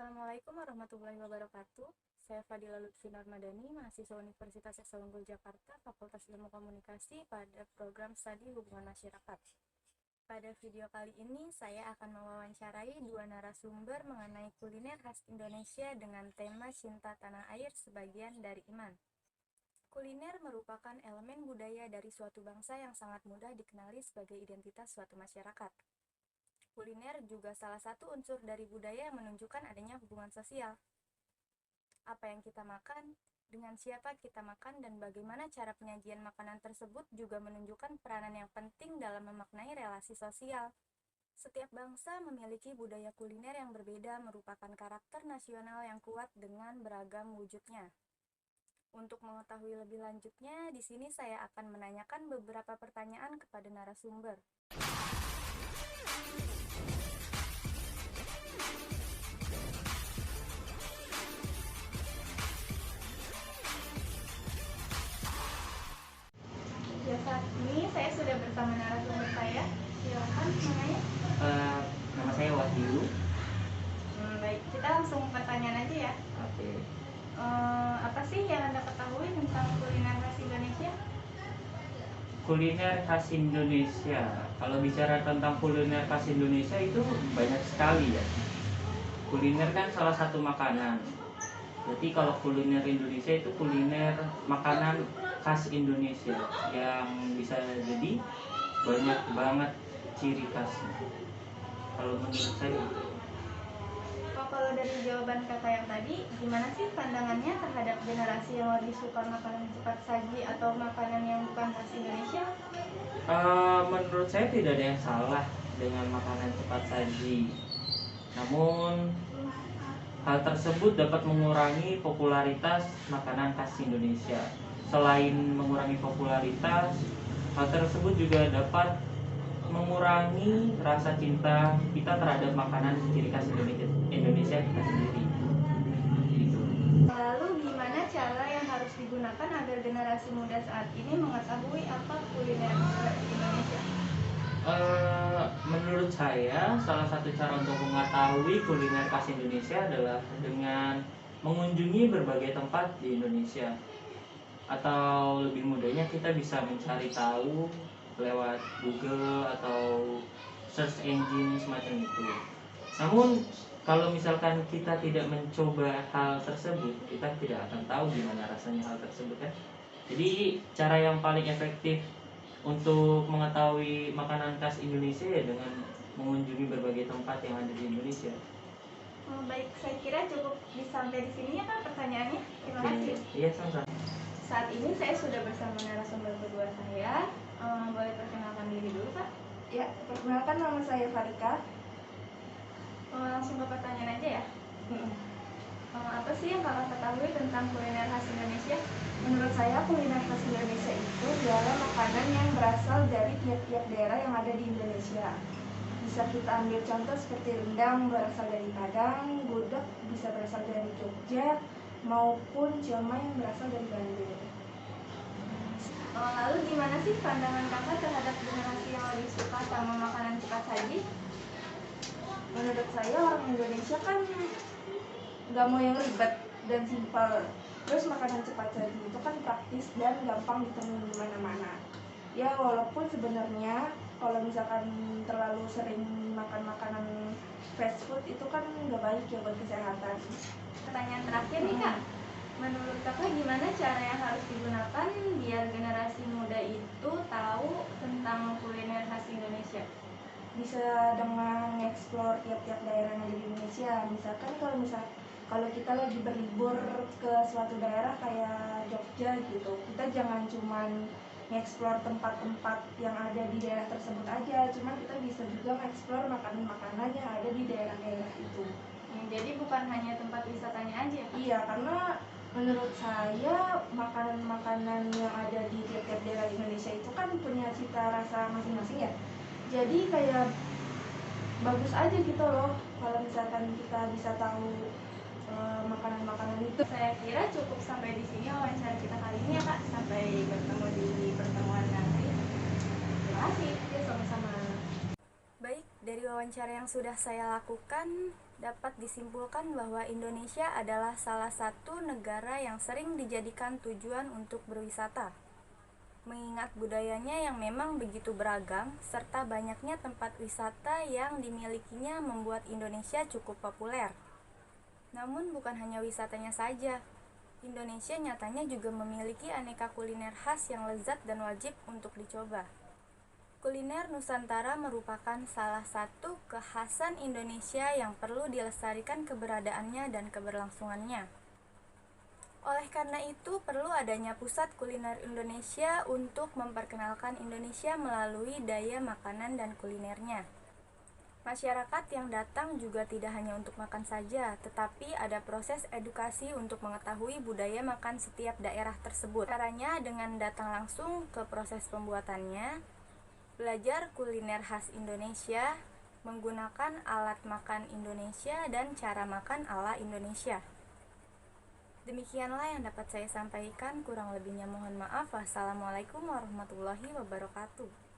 Assalamualaikum warahmatullahi wabarakatuh. Saya Fadila Lutfi Narmadani, mahasiswa Universitas Esa Unggul Jakarta, Fakultas Ilmu Komunikasi pada program Studi Hubungan Masyarakat. Pada video kali ini, saya akan mewawancarai dua narasumber mengenai kuliner khas Indonesia dengan tema cinta tanah air sebagian dari iman. Kuliner merupakan elemen budaya dari suatu bangsa yang sangat mudah dikenali sebagai identitas suatu masyarakat. Kuliner juga salah satu unsur dari budaya yang menunjukkan adanya hubungan sosial. Apa yang kita makan, dengan siapa kita makan, dan bagaimana cara penyajian makanan tersebut juga menunjukkan peranan yang penting dalam memaknai relasi sosial. Setiap bangsa memiliki budaya kuliner yang berbeda, merupakan karakter nasional yang kuat dengan beragam wujudnya. Untuk mengetahui lebih lanjutnya, di sini saya akan menanyakan beberapa pertanyaan kepada narasumber. Ya, saat ini saya sudah bersama narasumber saya. Silakan namanya. Nama saya Wahyu. Baik, kita langsung pertanyaan aja ya. Oke. Apa sih yang Anda ketahui tentang kuliner khas Indonesia? Kuliner khas Indonesia. Kalau bicara tentang kuliner khas Indonesia itu banyak sekali ya. Kuliner kan salah satu makanan. Jadi kalau kuliner Indonesia itu kuliner makanan khas Indonesia yang bisa jadi banyak banget ciri khasnya. Kalau menurut saya itu. Kalau dari jawaban kakak yang tadi, gimana sih pandangannya terhadap generasi yang lebih suka makanan cepat saji atau makanan yang bukan khas Indonesia? Menurut saya tidak ada yang salah dengan makanan cepat saji. Namun hal tersebut dapat mengurangi popularitas makanan khas Indonesia. Selain mengurangi popularitas, hal tersebut juga dapat mengurangi rasa cinta kita terhadap makanan ciri khas Indonesia kita sendiri. Gitu. Lalu gimana cara yang harus digunakan agar generasi muda saat ini mengetahui apa kuliner khas Indonesia? Menurut saya, salah satu cara untuk mengetahui kuliner khas Indonesia adalah dengan mengunjungi berbagai tempat di Indonesia. Atau lebih mudahnya kita bisa mencari tahu lewat Google atau search engine semacam itu. Namun kalau misalkan kita tidak mencoba hal tersebut, kita tidak akan tahu gimana rasanya hal tersebut kan. Jadi cara yang paling efektif untuk mengetahui makanan khas Indonesia ya dengan mengunjungi berbagai tempat yang ada di Indonesia. Baik, saya kira cukup sampai di sini ya Kak pertanyaannya. Terima kasih. Iya, sama-sama. Saat ini saya sudah bersama narasumber kedua saya. Boleh perkenalkan diri dulu Kak? Ya, perkenalkan nama saya Farika. Langsung ke pertanyaan aja ya. Apa sih yang kakak ketahui tentang kuliner khas Indonesia? Menurut saya kuliner khas Indonesia itu adalah makanan yang berasal dari tiap-tiap daerah yang ada di Indonesia. Bisa kita ambil contoh seperti rendang berasal dari Padang, gudeg bisa berasal dari Jogja, maupun siomay yang berasal dari Bandung. Lalu gimana sih pandangan kakak terhadap generasi yang lebih suka sama makanan cepat saji? Menurut saya orang Indonesia kan nggak mau yang ribet dan simpel. Terus makanan cepat saji itu kan praktis dan gampang ditemui di mana-mana. Ya walaupun sebenarnya kalau misalkan terlalu sering makan makanan fast food itu kan nggak baik ya buat kesehatan. Pertanyaan terakhir nih Kak, menurut kakak gimana cara yang harus digunakan biar generasi muda itu tahu tentang kuliner khas Indonesia? Bisa dengan mengeksplor tiap-tiap daerah yang ada di Indonesia. Misalkan kalau kita lagi berlibur ke suatu daerah kayak Jogja gitu, kita jangan cuman mengeksplor tempat-tempat yang ada di daerah tersebut aja, cuman kita bisa juga mengeksplor makanan-makanan yang ada di daerah-daerah itu. Jadi bukan hanya tempat wisatanya aja? Iya, karena menurut saya makanan-makanan yang ada di tiap-tiap daerah Indonesia itu kan punya cita rasa masing-masing ya. Jadi kayak bagus aja gitu loh kalau misalkan kita bisa tahu makanan-makanan itu. Saya kira cukup sampai di sini wawancara kita kali ini ya Kak. Sampai bertemu di pertemuan nanti. Terima kasih. Ya, sama-sama. Baik, dari wawancara yang sudah saya lakukan, dapat disimpulkan bahwa Indonesia adalah salah satu negara yang sering dijadikan tujuan untuk berwisata. Mengingat budayanya yang memang begitu beragam, serta banyaknya tempat wisata yang dimilikinya membuat Indonesia cukup populer. Namun bukan hanya wisatanya saja, Indonesia nyatanya juga memiliki aneka kuliner khas yang lezat dan wajib untuk dicoba. Kuliner Nusantara merupakan salah satu kekhasan Indonesia yang perlu dilestarikan keberadaannya dan keberlangsungannya. Oleh karena itu, perlu adanya pusat kuliner Indonesia untuk memperkenalkan Indonesia melalui daya makanan dan kulinernya. Masyarakat yang datang juga tidak hanya untuk makan saja, tetapi ada proses edukasi untuk mengetahui budaya makan setiap daerah tersebut. Caranya dengan datang langsung ke proses pembuatannya, belajar kuliner khas Indonesia, menggunakan alat makan Indonesia dan cara makan ala Indonesia. Demikianlah yang dapat saya sampaikan, kurang lebihnya mohon maaf. Wassalamualaikum warahmatullahi wabarakatuh.